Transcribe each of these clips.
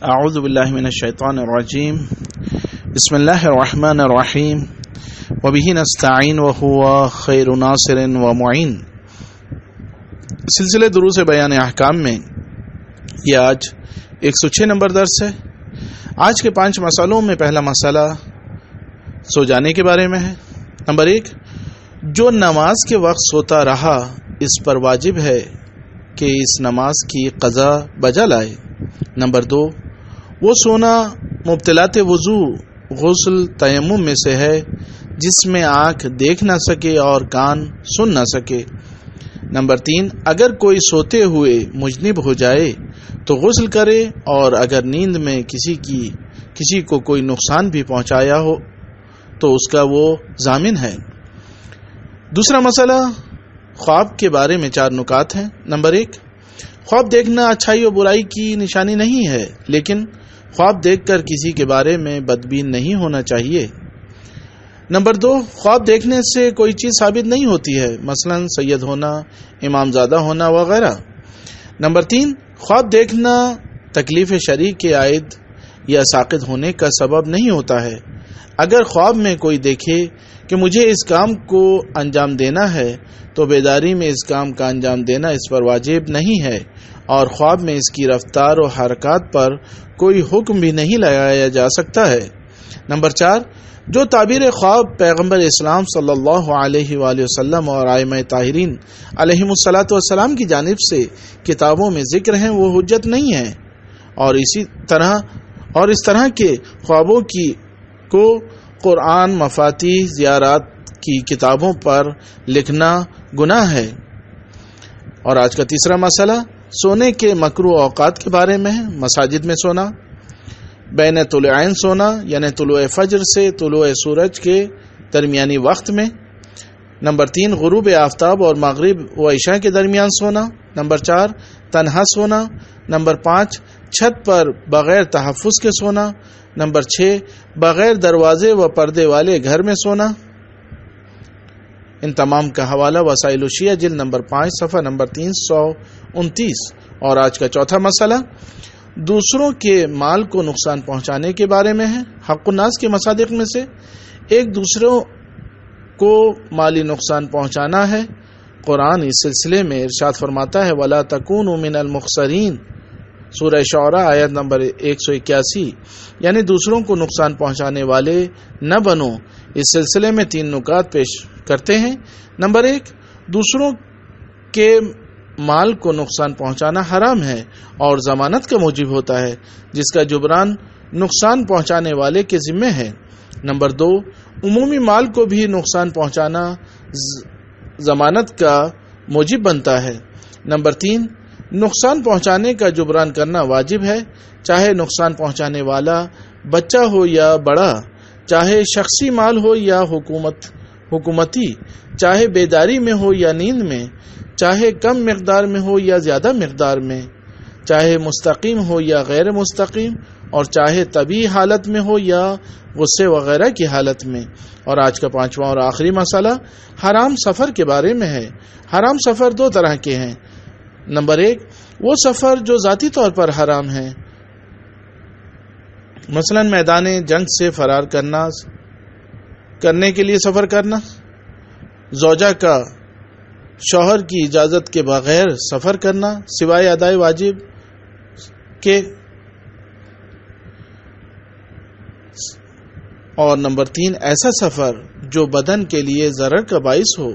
اعوذ باللہ من الشیطان الرجیم بسم اللہ الرحمن الرحیم وبہ نستعین وہو خیر ناصر ومعین۔ سلسلے دروس بیان احکام میں یہ آج 106 نمبر درس ہے۔ آج کے 5 مسئلوں میں پہلا مسئلہ سو جانے کے بارے میں ہے۔ نمبر 1، جو نماز کے وقت سوتا رہا اس پر واجب ہے کہ اس نماز کی قضا بجا لائے۔ نمبر 2، وہ سونا مبطلات وضو غسل تیمم میں سے ہے جس میں آنکھ دیکھ نہ سکے اور کان سن نہ سکے۔ نمبر 3، اگر کوئی سوتے ہوئے مجنب ہو جائے تو غسل کرے، اور اگر نیند میں کسی کو کوئی نقصان بھی پہنچایا ہو تو اس کا وہ ضامن ہے۔ دوسرا مسئلہ خواب کے بارے میں 4 نکات ہیں۔ نمبر 1، خواب دیکھنا اچھائی اور برائی کی نشانی نہیں ہے، لیکن خواب دیکھ کر کسی کے بارے میں بدبین نہیں ہونا چاہیے۔ نمبر 2، خواب دیکھنے سے کوئی چیز ثابت نہیں ہوتی ہے، مثلا سید ہونا، امام زادہ ہونا وغیرہ۔ نمبر 3، خواب دیکھنا تکلیف شرعی کے عائد یا ساقط ہونے کا سبب نہیں ہوتا ہے۔ اگر خواب میں کوئی دیکھے کہ مجھے اس کام کو انجام دینا ہے تو بیداری میں اس کام کا انجام دینا اس پر واجب نہیں ہے، اور خواب میں اس کی رفتار و حرکات پر کوئی حکم بھی نہیں لگایا جا سکتا ہے۔ نمبر 4، جو تعبیر خواب پیغمبر اسلام صلی اللہ علیہ وآلہ وسلم اور ائمہ طاہرین علیہم الصلاۃ والسلام کی جانب سے کتابوں میں ذکر ہیں وہ حجت نہیں ہے، اور اس طرح کے خوابوں کو قرآن، مفاتیح، زیارات کی کتابوں پر لکھنا گناہ ہے۔ اور آج کا تیسرا مسئلہ سونے کے مکروہ اوقات کے بارے میں ہے۔ مساجد میں سونا، بین طلوعین سونا یعنی طلوع فجر سے طلوع سورج کے درمیانی وقت میں۔ نمبر 3، غروب آفتاب اور مغرب و عشاء کے درمیان سونا۔ نمبر 4، تنہا سونا۔ نمبر 5، چھت پر بغیر تحفظ کے سونا۔ نمبر 6، بغیر دروازے و پردے والے گھر میں سونا۔ ان تمام کا حوالہ وسائل الشیعہ جلد نمبر 5 صفحہ نمبر 329۔ اور آج کا چوتھا مسئلہ دوسروں کے مال کو نقصان پہنچانے کے بارے میں ہے۔ حق الناس کے مصادیق میں سے ایک دوسروں کو مالی نقصان پہنچانا ہے۔ قرآن اس سلسلے میں ارشاد فرماتا ہے وَلَا تَكُونُوا مِنَ الْمُخْسَرِينَ، سورہ شعراء آیت نمبر 181، یعنی دوسروں کو نقصان پہنچانے والے نہ بنو۔ اس سلسلے میں 3 نکات پیش کرتے ہیں۔ نمبر 1، دوسروں کے مال کو نقصان پہنچانا حرام ہے اور ضمانت کا موجب ہوتا ہے جس کا جبران نقصان پہنچانے والے کے ذمہ ہے۔ نمبر 2، عمومی مال کو بھی نقصان پہنچانا ضمانت کا موجب بنتا ہے۔ نمبر 3، نقصان پہنچانے کا جبران کرنا واجب ہے، چاہے نقصان پہنچانے والا بچہ ہو یا بڑا، چاہے شخصی مال ہو یا حکومتی، چاہے بیداری میں ہو یا نیند میں، چاہے کم مقدار میں ہو یا زیادہ مقدار میں، چاہے مستقیم ہو یا غیر مستقیم، اور چاہے طبیعی حالت میں ہو یا غصے وغیرہ کی حالت میں۔ اور آج کا 5واں اور آخری مسئلہ حرام سفر کے بارے میں ہے۔ حرام سفر 2 طرح کے ہیں۔ نمبر 1، وہ سفر جو ذاتی طور پر حرام ہے، مثلا میدان جنگ سے فرار کرنے کے لیے سفر کرنا، زوجہ کا شوہر کی اجازت کے بغیر سفر کرنا سوائے ادائے واجب کے، اور نمبر 3، ایسا سفر جو بدن کے لیے ضرر کا باعث ہو۔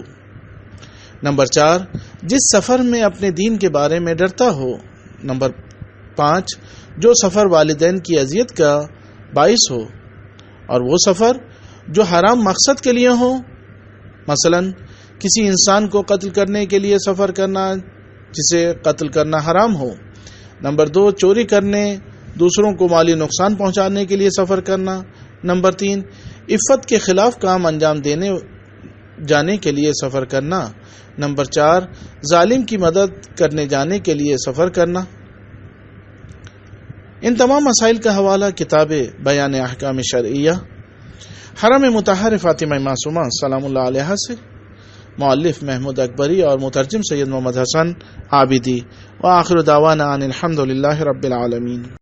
نمبر 4، جس سفر میں اپنے دین کے بارے میں ڈرتا ہو۔ نمبر 5، جو سفر والدین کی اذیت کا باعث ہو، اور وہ سفر جو حرام مقصد کے لیے ہو، مثلا کسی انسان کو قتل کرنے کے لیے سفر کرنا جسے قتل کرنا حرام ہو۔ نمبر 2، چوری کرنے، دوسروں کو مالی نقصان پہنچانے کے لیے سفر کرنا۔ نمبر 3، عفت کے خلاف کام انجام دینے جانے کے لیے سفر کرنا۔ نمبر 4، ظالم کی مدد کرنے جانے کے لیے سفر کرنا۔ ان تمام مسائل کا حوالہ کتاب بیان احکام شرعیہ حرم مطہر فاطمہ معصومہ سلام اللہ علیہا سے، مؤلف محمود اکبری اور مترجم سید محمد حسن عابدی، وآخر دعوانا ان الحمد للہ رب العالمین۔